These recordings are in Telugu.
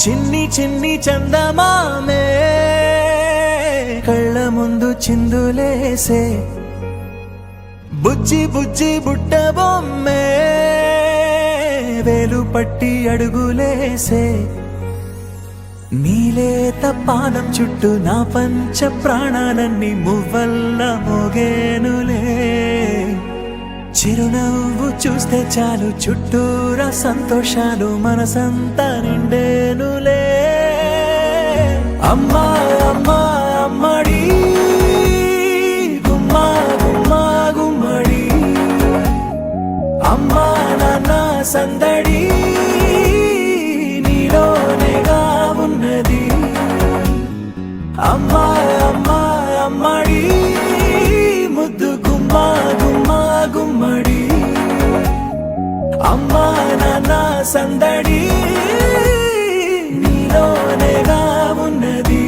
చిన్ని చిన్ని చందమామే కళ్ళ ముందు చిందులేసే బుజ్జి బుజ్జి బుట్ట బొమ్మే వేలు పట్టి అడుగులేసే నీలేత పానం చుట్టూ నా పంచ ప్రాణాలన్నీ మువ్వల్ల మోగేనులే చిరునవ్వు చూస్తే చాలు చుట్టూరా సంతోషాలు మనసంతా నిండేనులే అమ్మా అమ్మా అమ్మడి గుమ్మా గుమ్మా గుమ్మడి అమ్మా నాన్న సందడి నీలోనేగా ఉన్నది అమ్మా అమ్మా అమ్మడి ముద్దు గుమ్మా గుమ్మా గుమ్మడి అమ్మా నాన్న సందడి నీలోనేగా ఉన్నది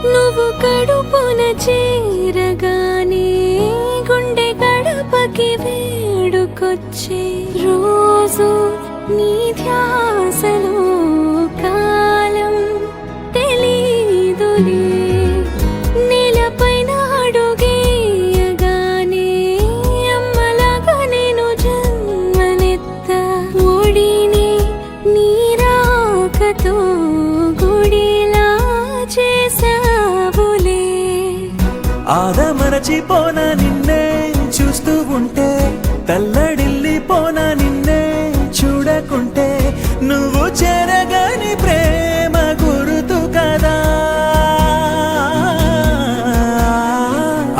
నువ్వు కడుపున చేరగానే గుండె గడపకి వేడుకొచ్చే రోజు నీ ధ్యాసలో కాలం తెలీదులే నేలపైన అడుగేయగానే అమ్మలాగా నేను జన్మనెత్త ఒడిని నీ రాకతో గుడిలా చేసావులే ఆదమరచిపోన నిన్నే చూస్తూ ఉంటే తల్లడిల్లిపోన నిన్నే చూడకుంటే నువ్వు చెరగని ప్రేమ గురుతు కదా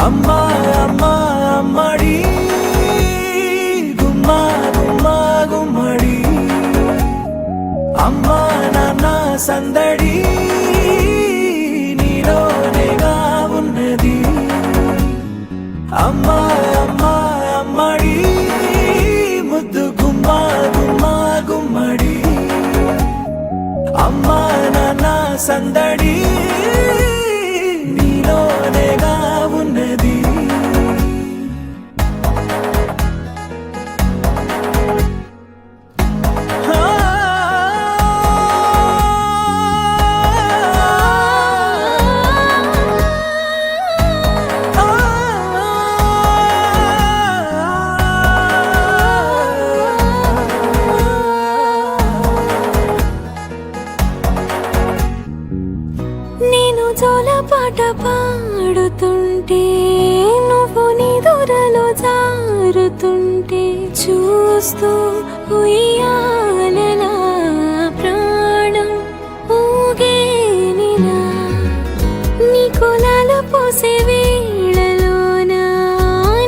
అమ్మా అమ్మా అమ్మడి గుమ్మా గుమ్మా గుమ్మడి అమ్మా నాన్న సందడి నీలోనేగా ఉన్నది అమ్మా అమ్మా అమ్మడి ముద్దు గుమ్మా గుమ్మా గుమ్మడి అమ్మా నాన్న సందడి నీలోనేగా ఉన్నది నేను జోలపాట పాడుతుంటే నువ్వు నీ దూరలో జారుతుంటే చూస్తూ ఉయ్యాలలా ప్రాణం ఊగేనిలా నీ కులాలు పోసే వేళలోనా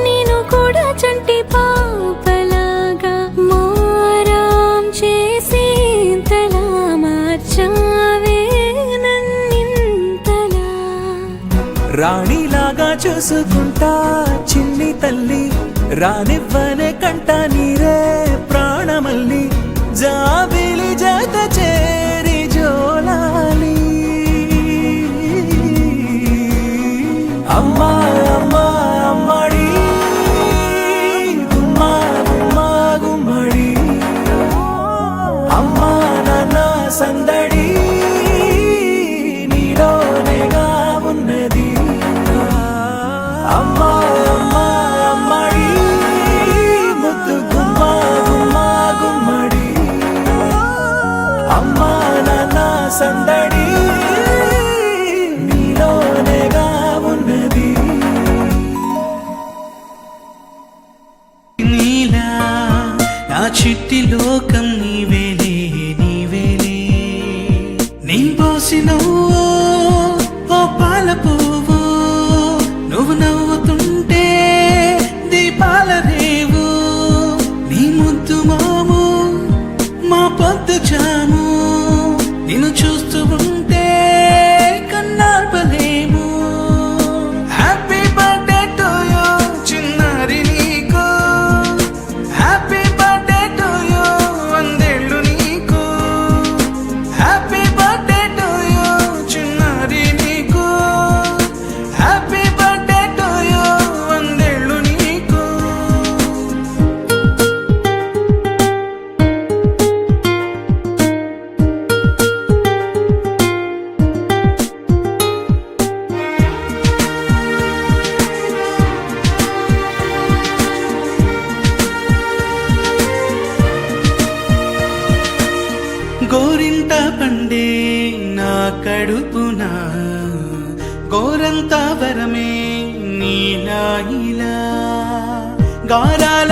నేను కూడా చంటి పాపలాగా మారాం చేసేంతలా మార్చావే రాణిలాగా చూసుకుంటా చిన్ని తల్లి రానివ్వనే కంట నీరే ప్రాణమల్లి జాబిలి జత చేరి జోలాలి అమ్మా అమ్మా అమ్మడి గుమ్మా గుమ్మా గుమ్మడి అమ్మా నాన్న సందడి నీలోనేగా ఉన్నది అమ్మా అమ్మా అమ్మడి ముద్దు గుమ్మా గుమ్మా గుమ్మడి అమ్మా నాన్న సందడి నీలోనేగా ఉన్నది నీలా నా చిట్టి లోకం నీవేలే నీవేలే నీ పోసిన ఓ పాల పువ్వు నువ్వు నవ్వుతుంటే దీపాల రేవు మరచాము నిన్ను చూస్తూ ఉంటే కన్నార్పలేము హ్యాపీ బర్త్డే టు యూ చిన్నారి నీకు హ్యాపీ బర్త్డే టు యూ వందేళ్ళు నీకు హ్యాపీ బర్త్డే టు యూ చిన్నారి నీకు హ్యాపీ బర్త్డే టు యూ వందేళ్ళు నీకు గోరింట పండే నా కడుపున గోరంత వరమే నీలా ఇలా గారాల